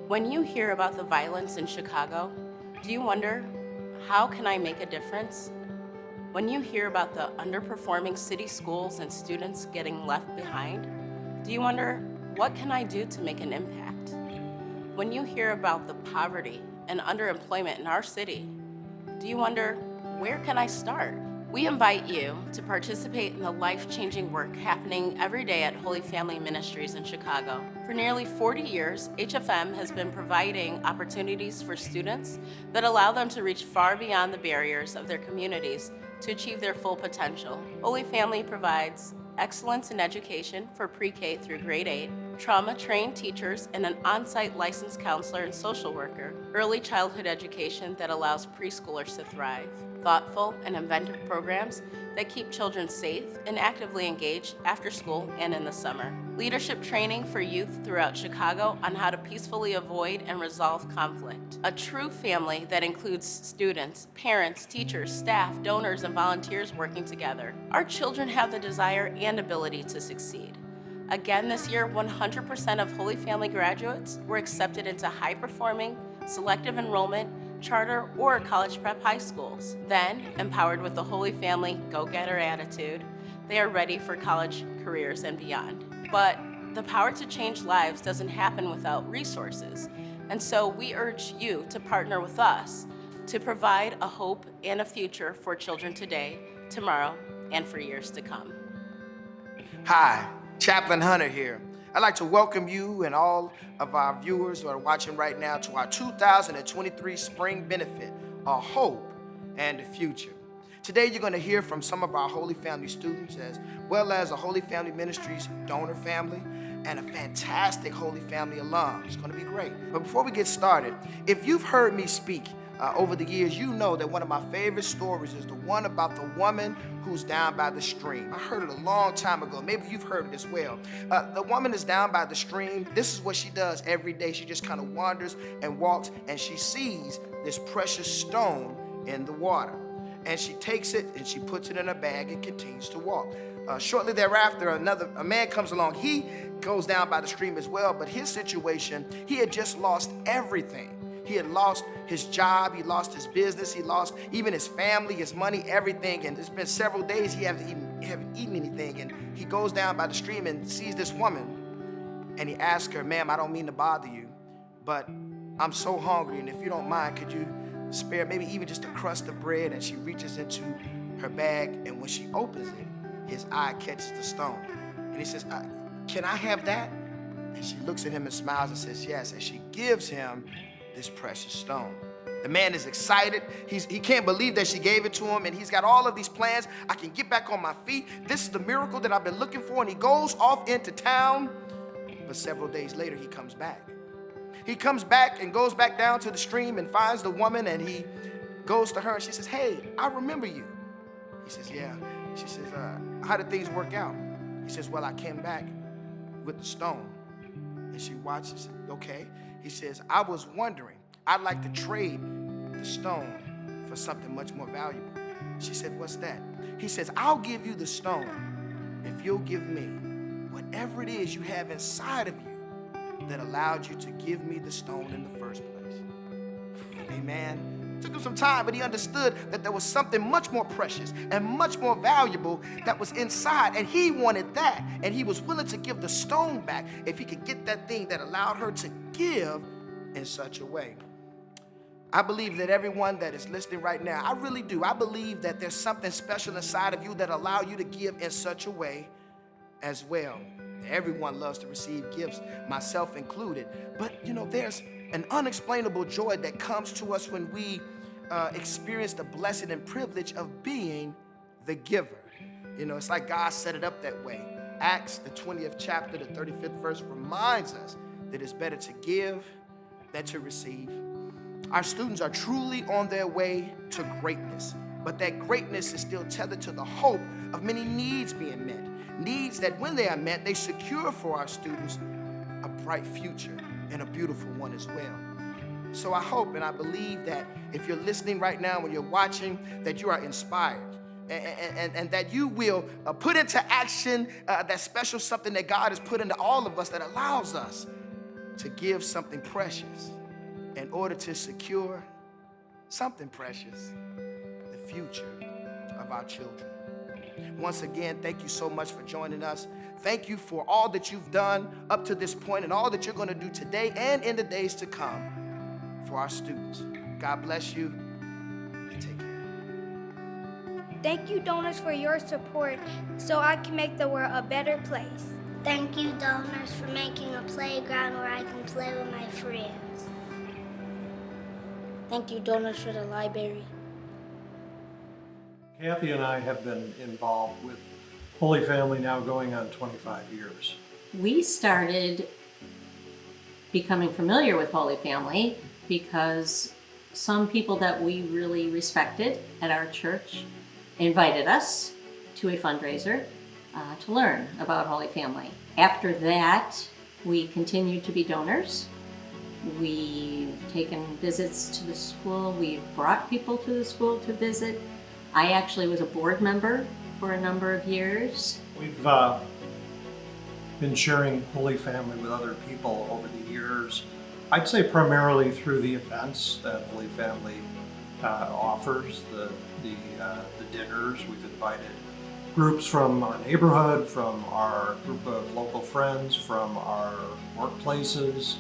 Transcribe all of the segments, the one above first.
When you hear about the violence in Chicago, do you wonder, how can I make a difference? When you hear about the underperforming city schools and students getting left behind, do you wonder, what can I do to make an impact? When you hear about the poverty and underemployment in our city, do you wonder, where can I start? We invite you to participate in the life-changing work happening every day at Holy Family Ministries in Chicago. For nearly 40 years, HFM has been providing opportunities for students that allow them to reach far beyond the barriers of their communities to achieve their full potential. Holy Family provides excellence in education for pre-K through grade 8, trauma-trained teachers and an on-site licensed counselor and social worker, early childhood education that allows preschoolers to thrive, thoughtful and inventive programs that keep children safe and actively engaged after school and in the summer, leadership training for youth throughout Chicago on how to peacefully avoid and resolve conflict, a true family that includes students, parents, teachers, staff, donors, and volunteers working together. Our children have the desire and ability to succeed. Again this year, 100% of Holy Family graduates were accepted into high-performing, selective enrollment, charter, or college prep high schools. Then, empowered with the Holy Family go-getter attitude, they are ready for college, careers, and beyond. But the power to change lives doesn't happen without resources. And so we urge you to partner with us to provide a hope and a future for children today, tomorrow, and for years to come. Hi, Chaplain Hunter here. I'd like to welcome you and all of our viewers who are watching right now to our 2023 Spring Benefit, A Hope and a Future. Today you're going to hear from some of our Holy Family students as well as a Holy Family Ministries donor family and a fantastic Holy Family alum. It's going to be great. But before we get started, if you've heard me speak over the years, you know that one of my favorite stories is the one about the woman who's down by the stream. I heard it a long time ago. Maybe you've heard it as well. The woman is down by the stream. This is what she does every day. She just kind of wanders and walks, and she sees this precious stone in the water. And she takes it and she puts it in a bag and continues to walk. Shortly thereafter, a man comes along. He goes down by the stream as well, but his situation, he had just lost everything. He had lost his job, he lost his business, he lost even his family, his money, everything. And it's been several days he haven't eaten anything. And he goes down by the stream and sees this woman. And he asks her, "Ma'am, I don't mean to bother you, but I'm so hungry. And if you don't mind, could you spare maybe even just a crust of bread?" And she reaches into her bag. And when she opens it, his eye catches the stone. And he says, "Can I have that?" And she looks at him and smiles and says, "Yes." And she gives him this precious stone. The man is excited. He can't believe that she gave it to him, and he's got all of these plans. I can get back on my feet. This is the miracle that I've been looking for. And he goes off into town. But several days later, he comes back. He comes back and goes back down to the stream and finds the woman, and he goes to her and she says, "Hey, I remember you." He says, "Yeah." She says, "How did things work out?" He says, "Well, I came back with the stone." And she watches. "Okay." He says, "I was wondering, I'd like to trade the stone for something much more valuable." She said, "What's that?" He says, "I'll give you the stone if you'll give me whatever it is you have inside of you that allowed you to give me the stone in the first place." Amen. It took him some time, but he understood that there was something much more precious and much more valuable that was inside, and he wanted that, and he was willing to give the stone back if he could get that thing that allowed her to give in such a way. I believe that everyone that is listening right now, I really do. I believe that there's something special inside of you that allow you to give in such a way as well. Everyone loves to receive gifts, myself included. But there's an unexplainable joy that comes to us when we experience the blessing and privilege of being the giver. It's like God set it up that way. Acts, the 20th chapter, the 35th verse reminds us that it's better to give than to receive. Our students are truly on their way to greatness, but that greatness is still tethered to the hope of many needs being met. Needs that when they are met, they secure for our students a bright future and a beautiful one as well. So I hope and I believe that if you're listening right now, when you're watching, that you are inspired and that you will put into action that special something that God has put into all of us that allows us to give something precious in order to secure something precious, the future of our children. Once again, thank you so much for joining us. Thank you for all that you've done up to this point and all that you're going to do today and in the days to come for our students. God bless you and take care. Thank you, donors, for your support so I can make the world a better place. Thank you, donors, for making a playground where I can play with my friends. Thank you, donors, for the library. Kathy and I have been involved with Holy Family now going on 25 years. We started becoming familiar with Holy Family because some people that we really respected at our church invited us to a fundraiser to learn about Holy Family. After that, we continued to be donors. We've taken visits to the school. We've brought people to the school to visit. I actually was a board member for a number of years. We've been sharing Holy Family with other people over the years. I'd say primarily through the events that Holy Family offers, the dinners. We've invited groups from our neighborhood, from our group of local friends, from our workplaces,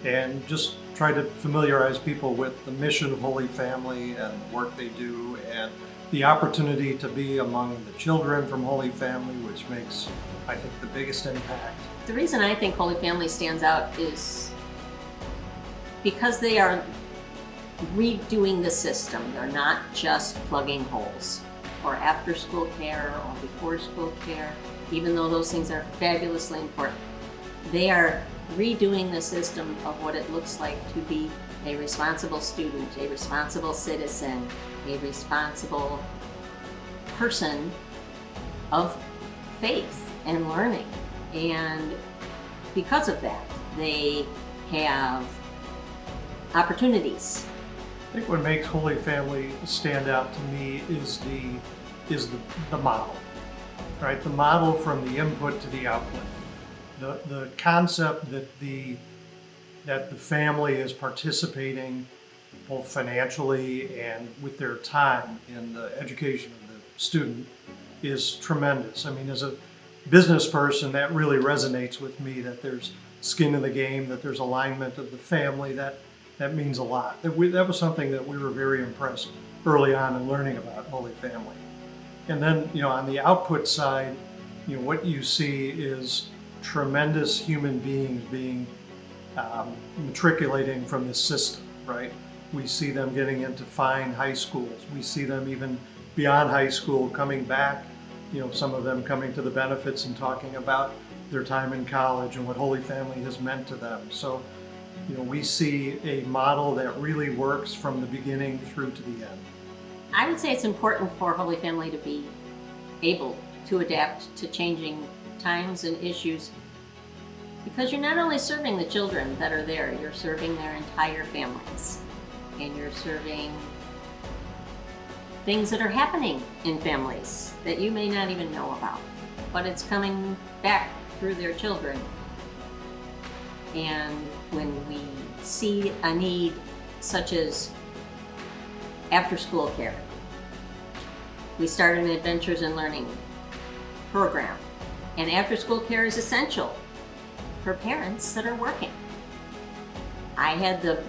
and just try to familiarize people with the mission of Holy Family and the work they do, and the opportunity to be among the children from Holy Family, which makes, I think, the biggest impact. The reason I think Holy Family stands out is because they are redoing the system. They're not just plugging holes for after school care or before school care, even though those things are fabulously important. They are redoing the system of what it looks like to be a responsible student, a responsible citizen, a responsible person of faith and learning. And because of that, they have opportunities. I think what makes Holy Family stand out to me is the model, right? The model from the input to the output. The concept that the family is participating both financially and with their time in the education of the student is tremendous. I mean, as a business person, that really resonates with me, that there's skin in the game, that there's alignment of the family. That means a lot. That was something that we were very impressed early on in learning about Holy Family. And then, on the output side, what you see is tremendous human beings being matriculating from this system, right? We see them getting into fine high schools. We see them even beyond high school coming back, some of them coming to the benefits and talking about their time in college and what Holy Family has meant to them. So, we see a model that really works from the beginning through to the end. I would say it's important for Holy Family to be able to adapt to changing times and issues, because you're not only serving the children that are there, you're serving their entire families, and you're serving things that are happening in families that you may not even know about, but it's coming back through their children. And when we see a need such as after school care, we started an Adventures in Learning program. And after school care is essential for parents that are working. I had the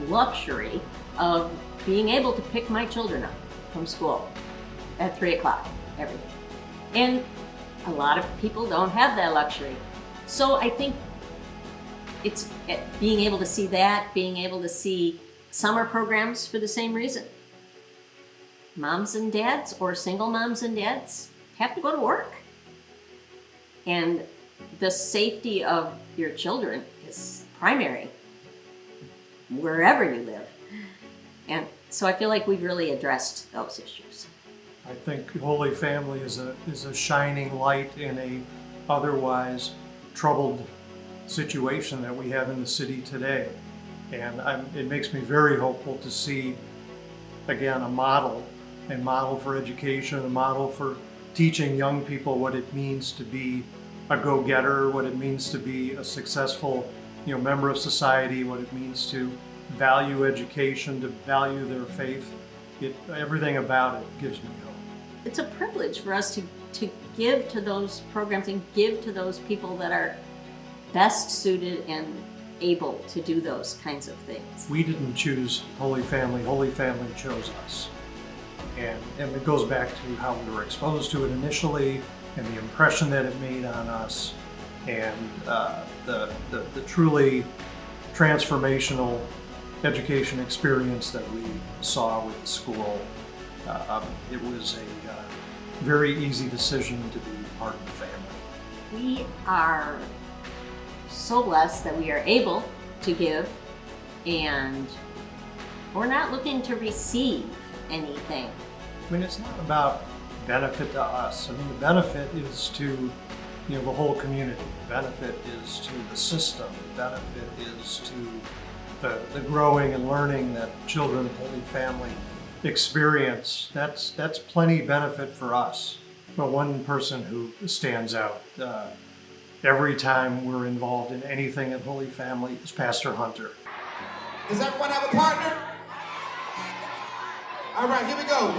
luxury of being able to pick my children up from school at 3 o'clock every day. And a lot of people don't have that luxury. So I think it's being able to see that, being able to see summer programs for the same reason. Moms and dads, or single moms and dads, have to go to work. And the safety of your children is primary wherever you live. And so I feel like we've really addressed those issues. I think Holy Family is a shining light in a otherwise troubled situation that we have in the city today. And it makes me very hopeful to see, again, a model for education, a model for teaching young people what it means to be a go-getter, what it means to be a successful member of society, what it means to value education, to value their faith. Everything about it gives me hope. It's a privilege for us to give to those programs and give to those people that are best suited and able to do those kinds of things. We didn't choose Holy Family chose us. And it goes back to how we were exposed to it initially and the impression that it made on us, and the truly transformational education experience that we saw with the school. It was a very easy decision to be part of the family. We are so blessed that we are able to give, and we're not looking to receive anything. I mean, it's not about benefit to us. I mean, the benefit is to the whole community. The benefit is to the system. The benefit is to the growing and learning that children of Holy Family experience. That's plenty benefit for us. But one person who stands out every time we're involved in anything at Holy Family is Pastor Hunter. Does everyone have a partner? All right, here we go.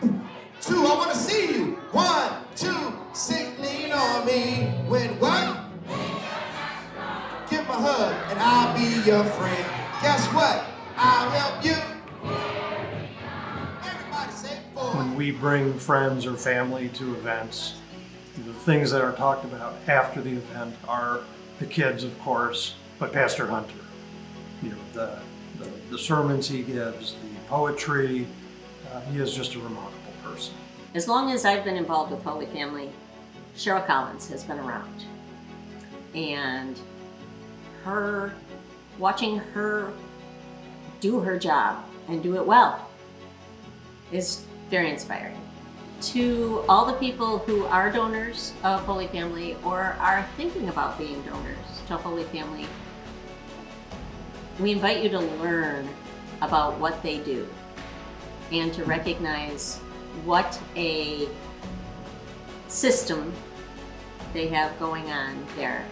1, 2, I want to see you. 1, 2, sing, lean on me. When what? Give him a hug and I'll be your friend. Guess what? I'll help you. Everybody say forward. When we bring friends or family to events, the things that are talked about after the event are the kids, of course, but Pastor Hunter. The sermons he gives, the poetry, he is just a remarkable person. As long as I've been involved with Holy Family, Cheryl Collins has been around. And watching her do her job and do it well is very inspiring. To all the people who are donors of Holy Family or are thinking about being donors to Holy Family, we invite you to learn about what they do and to recognize what a system they have going on there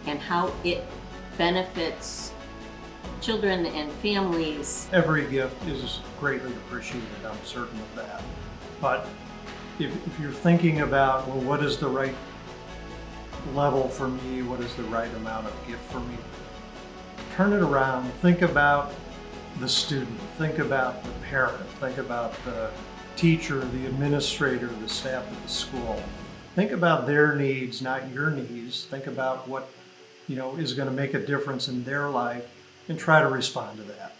and how it benefits children and families. Every gift is greatly appreciated, I'm certain of that. But if you're thinking about, well, what is the right level for me? What is the right amount of gift for me? Turn it around. Think about the student. Think about the parent. Think about the teacher, the administrator, the staff at the school. Think about their needs, not your needs. Think about what is going to make a difference in their life and try to respond to that.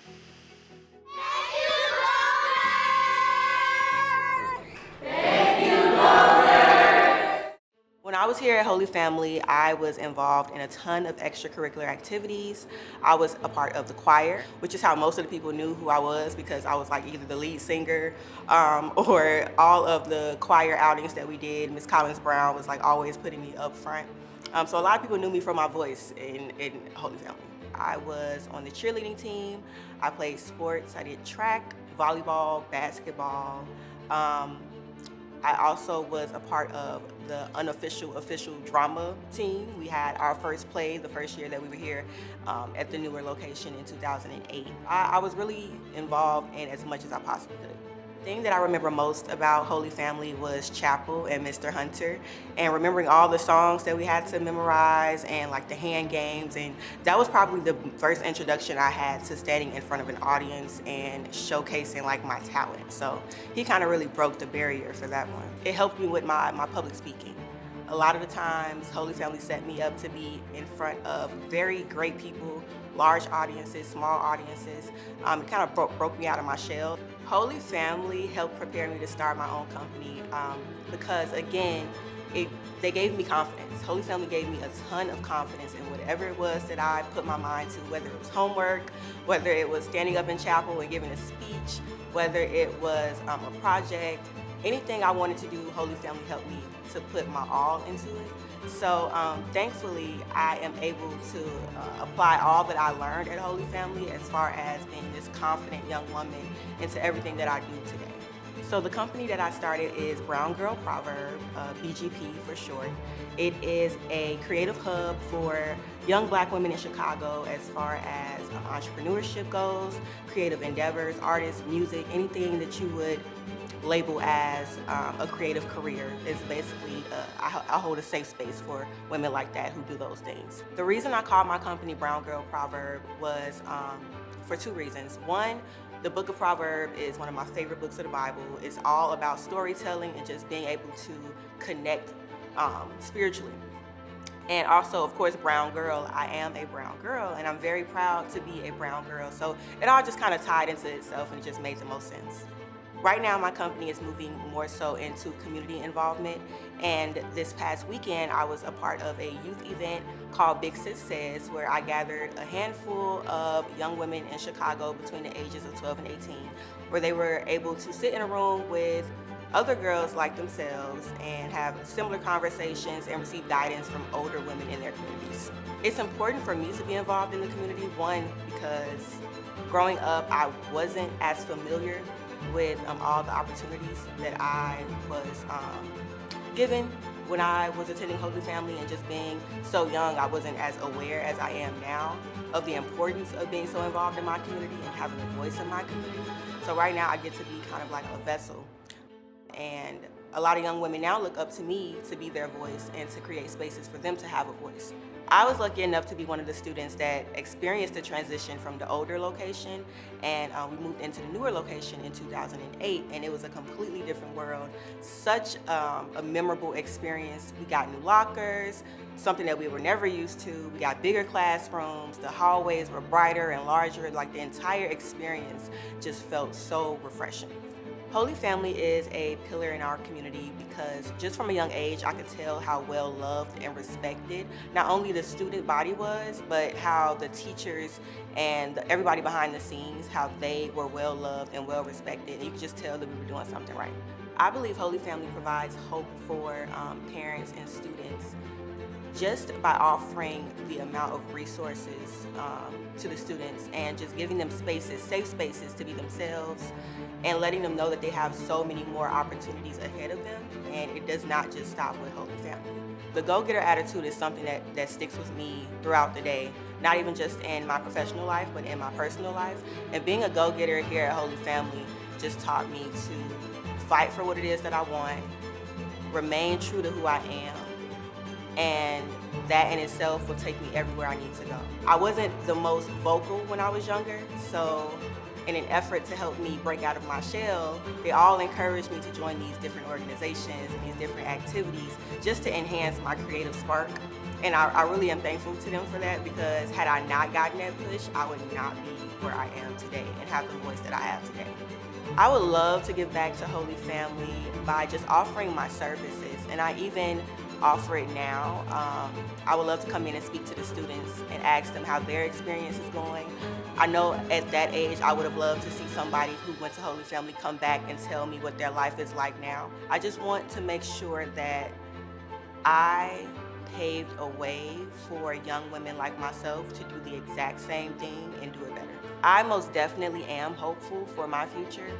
When I was here at Holy Family, I was involved in a ton of extracurricular activities. I was a part of the choir, which is how most of the people knew who I was, because I was like either the lead singer or all of the choir outings that we did. Miss Collins Brown was like always putting me up front. So a lot of people knew me from my voice in Holy Family. I was on the cheerleading team. I played sports. I did track, volleyball, basketball. I also was a part of the unofficial official drama team. We had our first play the first year that we were here at the newer location in 2008. I was really involved in as much as I possibly could. The thing that I remember most about Holy Family was chapel and Mr. Hunter, and remembering all the songs that we had to memorize and like the hand games, and that was probably the first introduction I had to standing in front of an audience and showcasing like my talent. So he kind of really broke the barrier for that one. It helped me with my public speaking. A lot of the times, Holy Family set me up to be in front of very great people, large audiences, small audiences. It kind of broke me out of my shell. Holy Family helped prepare me to start my own company because, again, they gave me confidence. Holy Family gave me a ton of confidence in whatever it was that I put my mind to, whether it was homework, whether it was standing up in chapel and giving a speech, whether it was a project, anything I wanted to do, Holy Family helped me to put my all into it. So thankfully, I am able to apply all that I learned at Holy Family as far as being this confident young woman into everything that I do today. So the company that I started is Brown Girl Proverb, BGP for short. It is a creative hub for young Black women in Chicago as far as entrepreneurship goes, creative endeavors, artists, music, anything that you would label as a creative career is basically, I hold a safe space for women like that who do those things. The reason I called my company Brown Girl Proverb was for two reasons. One, the book of Proverbs is one of my favorite books of the Bible. It's all about storytelling and just being able to connect spiritually. And also, of course, brown girl. I am a brown girl, and I'm very proud to be a brown girl. So it all just kind of tied into itself, and it just made the most sense. Right now, my company is moving more so into community involvement. And this past weekend, I was a part of a youth event called Big Sis Says, where I gathered a handful of young women in Chicago between the ages of 12 and 18, where they were able to sit in a room with other girls like themselves and have similar conversations and receive guidance from older women in their communities. It's important for me to be involved in the community, one, because growing up, I wasn't as familiar with all the opportunities that I was given when I was attending Holy Family, and just being so young, I wasn't as aware as I am now of the importance of being so involved in my community and having a voice in my community. So right now I get to be kind of like a vessel. And a lot of young women now look up to me to be their voice and to create spaces for them to have a voice. I was lucky enough to be one of the students that experienced the transition from the older location, and we moved into the newer location in 2008, and it was a completely different world. Such a memorable experience. We got new lockers, something that we were never used to. We got bigger classrooms, the hallways were brighter and larger, like the entire experience just felt so refreshing. Holy Family is a pillar in our community because just from a young age, I could tell how well loved and respected not only the student body was, but how the teachers and everybody behind the scenes, how they were well loved and well respected. And you could just tell that we were doing something right. I believe Holy Family provides hope for parents and students just by offering the amount of resources to the students and just giving them spaces, safe spaces to be themselves, and letting them know that they have so many more opportunities ahead of them, and it does not just stop with Holy Family. The go-getter attitude is something that sticks with me throughout the day, not even just in my professional life, but in my personal life. And being a go-getter here at Holy Family just taught me to fight for what it is that I want, remain true to who I am, and that in itself will take me everywhere I need to go. I wasn't the most vocal when I was younger, so in an effort to help me break out of my shell, they all encouraged me to join these different organizations and these different activities just to enhance my creative spark. And I really am thankful to them for that, because had I not gotten that push, I would not be where I am today and have the voice that I have today. I would love to give back to Holy Family by just offering my services, and I even offer it now. I would love to come in and speak to the students and ask them how their experience is going. I know at that age I would have loved to see somebody who went to Holy Family come back and tell me what their life is like now. I just want to make sure that I paved a way for young women like myself to do the exact same thing and do it better. I most definitely am hopeful for my future.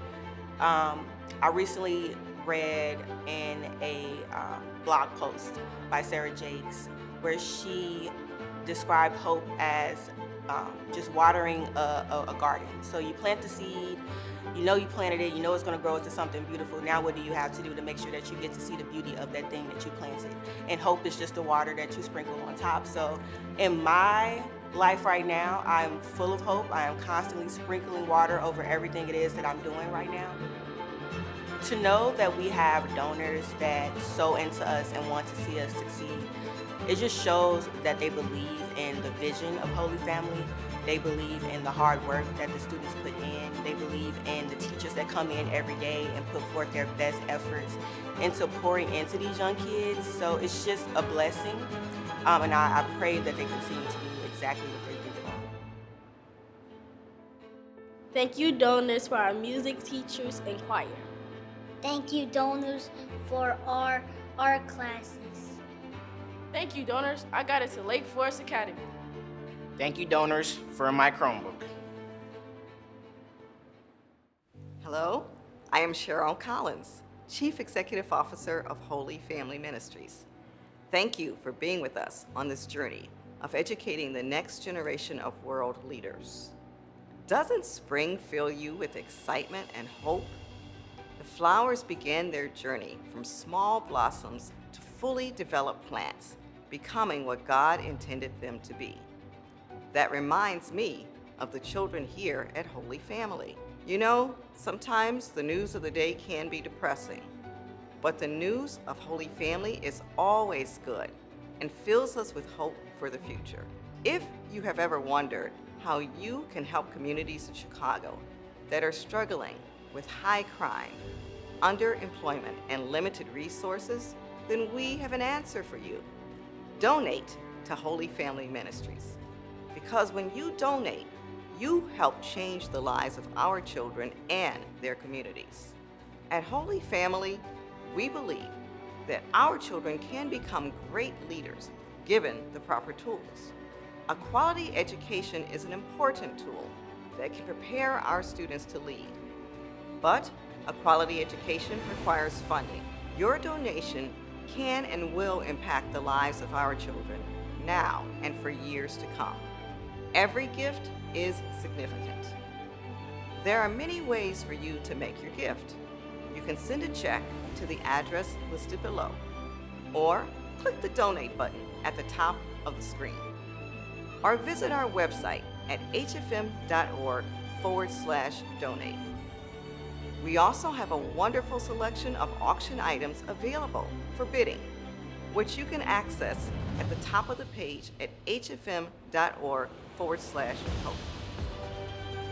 I recently read in a blog post by Sarah Jakes where she described hope as just watering a garden. So you plant the seed, you know you planted it, you know it's going to grow into something beautiful. Now what do you have to do to make sure that you get to see the beauty of that thing that you planted? And hope is just the water that you sprinkle on top. So in my life right now, I'm full of hope. I am constantly sprinkling water over everything it is that I'm doing right now. To know that we have donors that sow into us and want to see us succeed, it just shows that they believe in the vision of Holy Family. They believe in the hard work that the students put in. They believe in the teachers that come in every day and put forth their best efforts into pouring into these young kids. So it's just a blessing. And I pray that they continue to do exactly what they've been doing. Thank you, donors, for our music teachers and choir. Thank you, donors, for our art classes. Thank you, donors. I got into Lake Forest Academy. Thank you, donors, for my Chromebook. Hello, I am Cheryl Collins, Chief Executive Officer of Holy Family Ministries. Thank you for being with us on this journey of educating the next generation of world leaders. Doesn't spring fill you with excitement and hope? The flowers begin their journey from small blossoms to fully developed plants, becoming what God intended them to be. That reminds me of the children here at Holy Family. You know, sometimes the news of the day can be depressing, but the news of Holy Family is always good and fills us with hope for the future. If you have ever wondered how you can help communities in Chicago that are struggling with high crime, underemployment, and limited resources, then we have an answer for you. Donate to Holy Family Ministries. Because when you donate, you help change the lives of our children and their communities. At Holy Family, we believe that our children can become great leaders given the proper tools. A quality education is an important tool that can prepare our students to lead. But a quality education requires funding. Your donation can and will impact the lives of our children now and for years to come. Every gift is significant. There are many ways for you to make your gift. You can send a check to the address listed below, or click the donate button at the top of the screen, or visit our website at hfm.org/donate. We also have a wonderful selection of auction items available for bidding, which you can access at the top of the page at hfm.org/hope.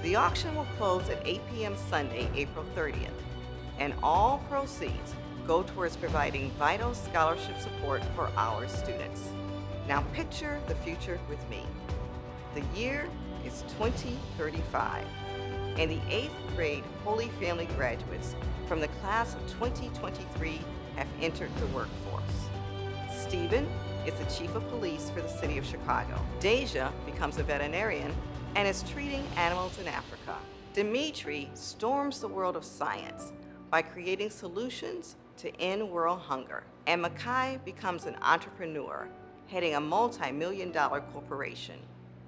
The auction will close at 8 p.m. Sunday, April 30th, and all proceeds go towards providing vital scholarship support for our students. Now picture the future with me. The year is 2035, and the 8th grade Holy Family graduates from the class of 2023 have entered the workforce. Stephen is the chief of police for the city of Chicago. Deja becomes a veterinarian and is treating animals in Africa. Dimitri storms the world of science by creating solutions to end world hunger. And Makai becomes an entrepreneur, heading a multi-million-dollar corporation.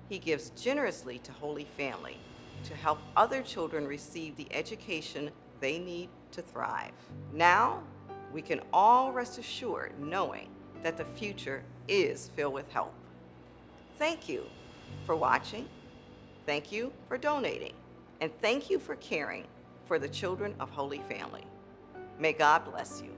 He gives generously to Holy Family to help other children receive the education they need to thrive. Now, we can all rest assured knowing that the future is filled with hope. Thank you for watching. Thank you for donating. And thank you for caring for the children of Holy Family. May God bless you.